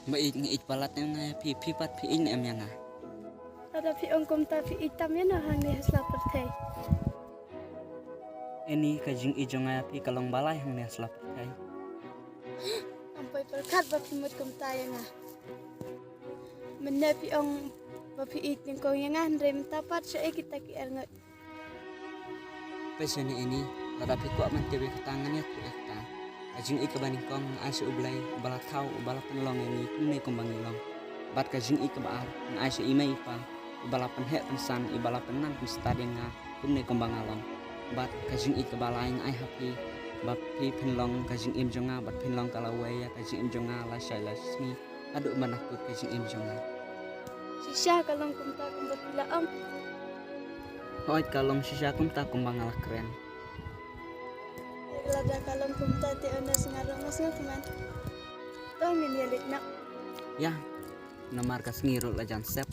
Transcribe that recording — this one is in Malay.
Mait ngait palat nga pi pat pi in em yang nga. Ada pi ongkom ta pi itam ya na hang ni hasla perthai. Ini kajing ijo nga pi kalong balay hang nes lap kai. Ampai perkat ba pi mut kom ta ya nga. Mena pi ong ba pi it ning kong yang nga rem tapat sa kita ki er ngat. Pesene ini lada pi kuat man tewe ketangan ya ku ekta. Kajing ik baning kong ai se ublay bala thau bala penlong ini kumne kumbang ilong. Bat kajing ik baar ai se imei pa bala penhe pensan ibala penan stadion nga kumne kumbang along. Bat kajing ik bala ing ai happy bat pi penlong kajing im jonga bat penlong kalawai ya kajing im jonga la shaila sni aduk manakut kajing im jonga. Sisya kalong kom ta kom ba pila am. Hoit kalong sisa kum ta kumbang ala keren. Lada kalong kom ta te ona singarong mas nga kuman. To min yalit na. Ya, namar kas ngirul la jan sep.